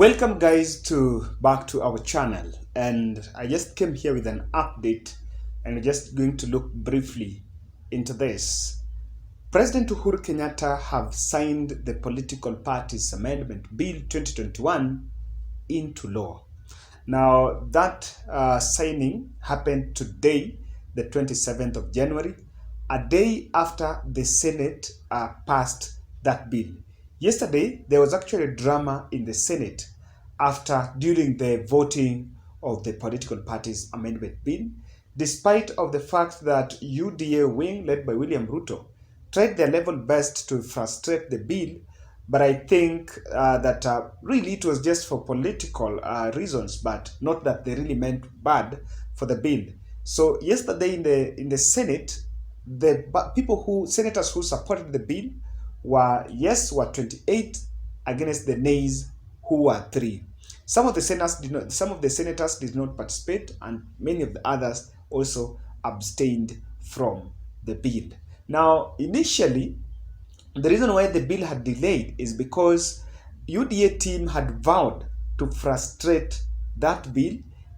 Welcome guys to back to our channel, and I just came here with an update and we're just going to look briefly into this. President Uhuru Kenyatta have signed the Political Parties Amendment Bill 2021 into law. Now that signing happened today, the 27th of January, a day after the Senate passed that bill. Yesterday, there was actually drama in the Senate during the voting of the Political Parties Amendment Bill, despite of the fact that UDA wing led by William Ruto tried their level best to frustrate the bill. But I think that really it was just for political reasons, but not that they really meant bad for the bill. So yesterday in the Senate, the senators who supported the bill were 28 against the nays, who were 3. Some of the senators did not participate, and many of the others also abstained from the bill. Now, initially, the reason why the bill had delayed is because UDA team had vowed to frustrate that bill,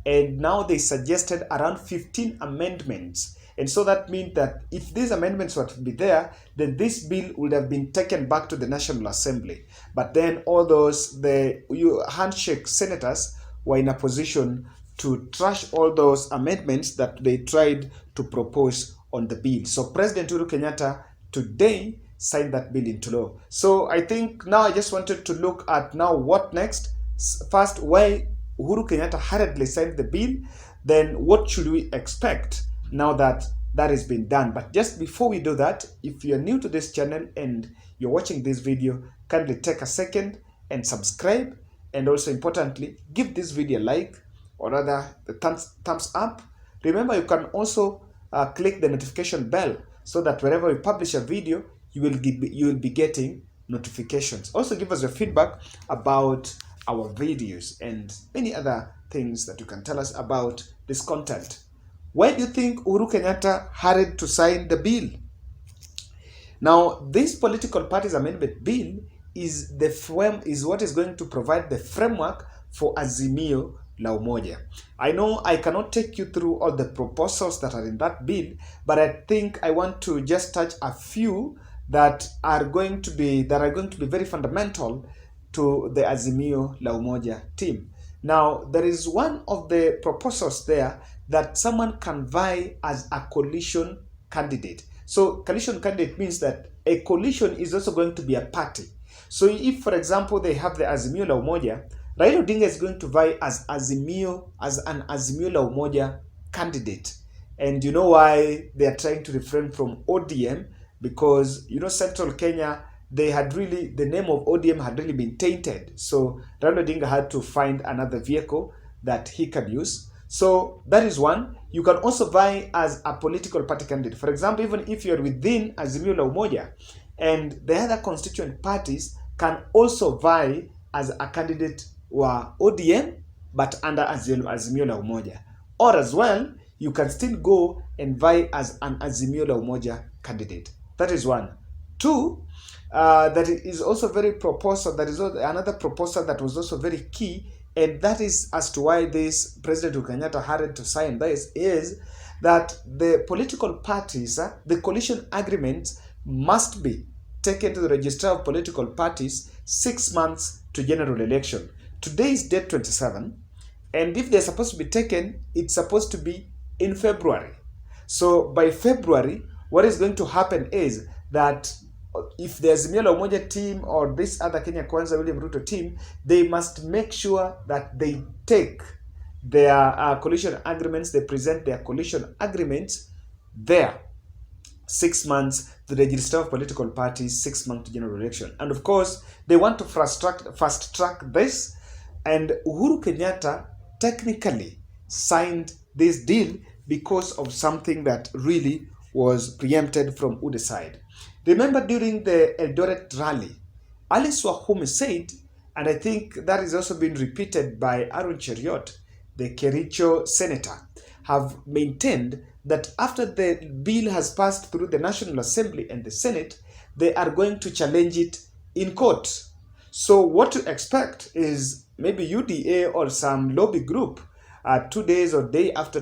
and now they suggested around 15 amendments. And so that means that if these amendments were to be there, then this bill would have been taken back to the National Assembly. But then all the handshake senators were in a position to trash all those amendments that they tried to propose on the bill. So President Uhuru Kenyatta today signed that bill into law. So I think now I just wanted to look at now what next. First, why Uhuru Kenyatta hurriedly signed the bill, then what should we expect now that that has been done. But just before we do that, if you're new to this channel and you're watching this video, kindly take a second and subscribe, and also importantly, give this video a like, or rather the thumbs up. Remember, you can also click the notification bell so that wherever we publish a video, you will be getting notifications. Also give us your feedback about our videos and many other things that you can tell us about this content. Why do you think Uhuru Kenyatta hurried to sign the bill? Now, this Political Parties Amendment Bill is what is going to provide the framework for Azimio la Umoja. I know I cannot take you through all the proposals that are in that bill, but I think I want to just touch a few that are going to be very fundamental to the Azimio la Umoja team. Now, there is one of the proposals there that someone can vie as a coalition candidate. So coalition candidate means that a coalition is also going to be a party. So if, for example, they have the Azimio la Umoja, Raila Odinga is going to vie as an Azimio la Umoja candidate. And you know why they are trying to refrain from ODM? Because, you know, Central Kenya, the name of ODM had really been tainted. So Raila Odinga had to find another vehicle that he can use. So that is one. You can also vie as a political party candidate. For example, even if you're within Azimio la Umoja, and the other constituent parties can also vie as a candidate or ODM, but under Azimio la Umoja. Or as well, you can still go and vie as an Azimio la Umoja candidate. That is one. Two, that is also very proposal. That is another proposal that was also very key, and that is as to why this President Uhuru Kenyatta hurried to sign this, is that the political parties, the coalition agreements must be taken to the Register of Political Parties 6 months to general election. Today is date 27, and if they're supposed to be taken, it's supposed to be in February. So by February, what is going to happen is that if the Azimio la Umoja team or this other Kenya Kwanza William Ruto team, they must make sure that they take their coalition agreements, they present their coalition agreements there 6 months to the Register of Political Parties, 6 months to general election. And of course, they want to fast track this, and Uhuru Kenyatta technically signed this deal because of something that really was preempted from UDA side. Remember, during the Eldoret rally, Alice Wahome said, and I think that is also been repeated by Aaron Cheriot, the Kericho senator, have maintained that after the bill has passed through the National Assembly and the Senate, they are going to challenge it in court. So what to expect is maybe UDA or some lobby group 2 days or day after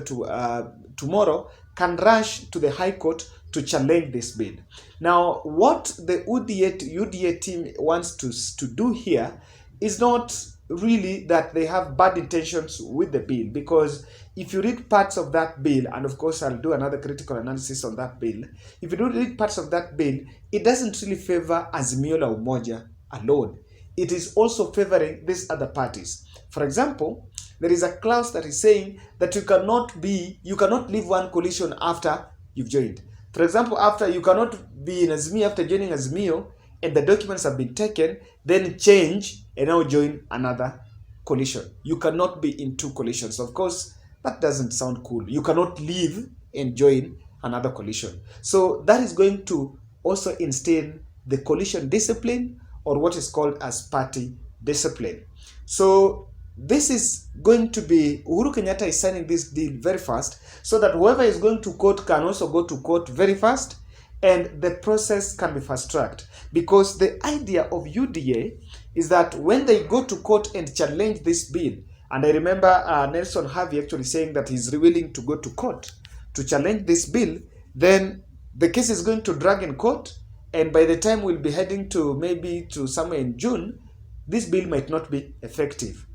tomorrow can rush to the High Court to challenge this bill. Now, what the UDA team wants to do here is not really that they have bad intentions with the bill, because if you read parts of that bill, and of course I'll do another critical analysis on that bill, if you do read parts of that bill, it doesn't really favor Azimio la Umoja alone. It is also favoring these other parties. For example, there is a clause that is saying that you cannot leave one coalition after you've joined. For example, after you cannot be in Azimio after joining Azimio and the documents have been taken, then change and now join another coalition. You cannot be in two coalitions. Of course, that doesn't sound cool. You cannot leave and join another coalition. So that is going to also instill the coalition discipline, or what is called as party discipline. So this is going to be, Uhuru Kenyatta is signing this deal very fast, so that whoever is going to court can also go to court very fast, and the process can be fast-tracked. Because the idea of UDA is that when they go to court and challenge this bill, and I remember Nelson Harvey actually saying that he's willing to go to court to challenge this bill, then the case is going to drag in court, and by the time we'll be heading to maybe to somewhere in June, this bill might not be effective,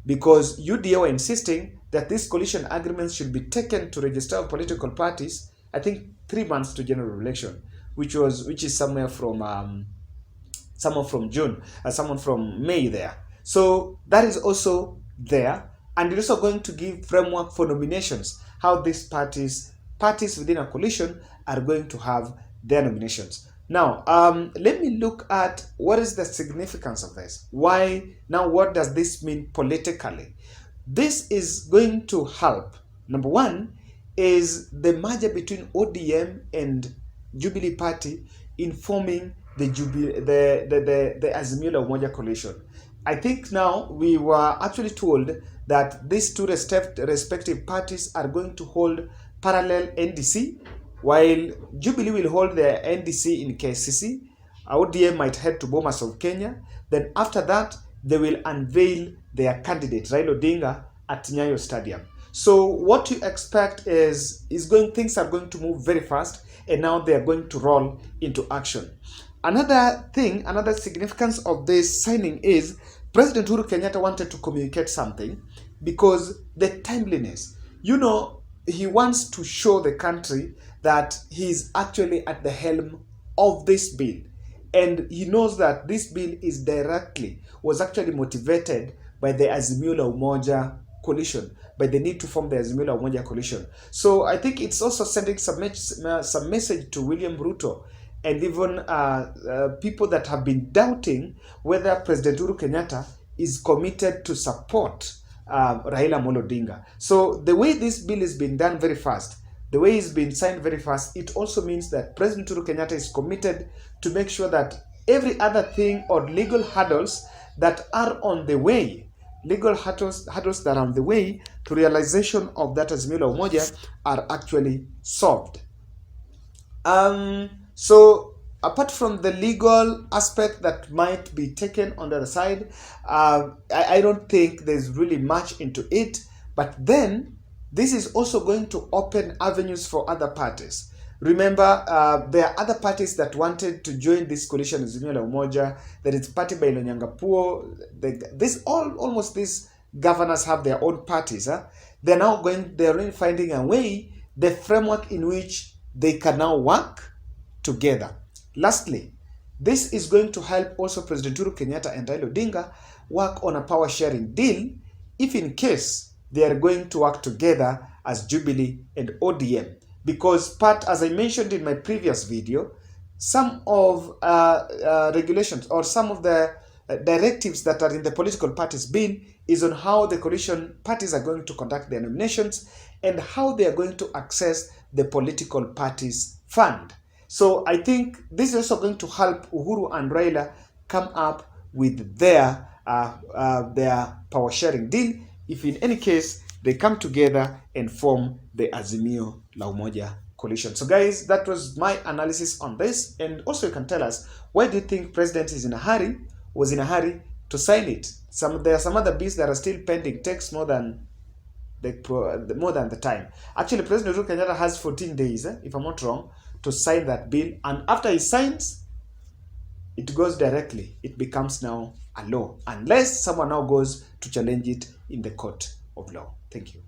because UDA were insisting that these coalition agreements should be taken to register of political parties, I think 3 months to general election, which is somewhere from someone from June, someone from May there. So that is also there, and it's also going to give framework for nominations, how these parties within a coalition are going to have their nominations. Now, let me look at what is the significance of this. Why? Now, what does this mean politically? This is going to help. Number one is the merger between ODM and Jubilee Party in forming the Azimio la Umoja coalition. I think now we were actually told that these two respective parties are going to hold parallel NDC, while Jubilee will hold their NDC in KCC. ODM might head to Bomas of Kenya. Then after that, they will unveil their candidate, Raila Odinga, at Nyayo Stadium. So what you expect is things are going to move very fast, and now they are going to roll into action. Another significance of this signing is President Uhuru Kenyatta wanted to communicate something, because the timeliness. He wants to show the country that he is actually at the helm of this bill. And he knows that this bill was actually motivated by the Azimio la Umoja coalition, by the need to form the Azimio la Umoja coalition. So I think it's also sending some message to William Ruto, and even people that have been doubting whether President Uhuru Kenyatta is committed to support Raila Odinga. So the way this bill is being done very fast, the way it's been signed very fast, it also means that President Uhuru Kenyatta is committed to make sure that every other thing or legal hurdles that are on the way, hurdles that are on the way to realization of that Azimio la Umoja are actually solved. So apart from the legal aspect that might be taken on the other side, I don't think there's really much into it. But then this is also going to open avenues for other parties. Remember, there are other parties that wanted to join this coalition, Azimio la Umoja. There is party by Lonyangapuo. Almost these governors have their own parties. They're already finding a way, the framework in which they can now work together. Lastly, this is going to help also President Uhuru Kenyatta and Raila Odinga work on a power sharing deal, if in case they are going to work together as Jubilee and ODM. Because as I mentioned in my previous video, some of regulations or some of the directives that are in the political parties bill is on how the coalition parties are going to conduct their nominations and how they are going to access the political parties fund. So I think this is also going to help Uhuru and Raila come up with their power sharing deal, if in any case they come together and form the Azimio la Umoja coalition. So guys, that was my analysis on this. And also you can tell us, why do you think President was in a hurry to sign it? There are some other bills that are still pending. Takes more than the time. Actually, President Uhuru Kenyatta has 14 days, if I'm not wrong, to sign that bill. And after he signs, it goes directly. It becomes now a law, unless someone now goes to challenge it in the court of law. Thank you.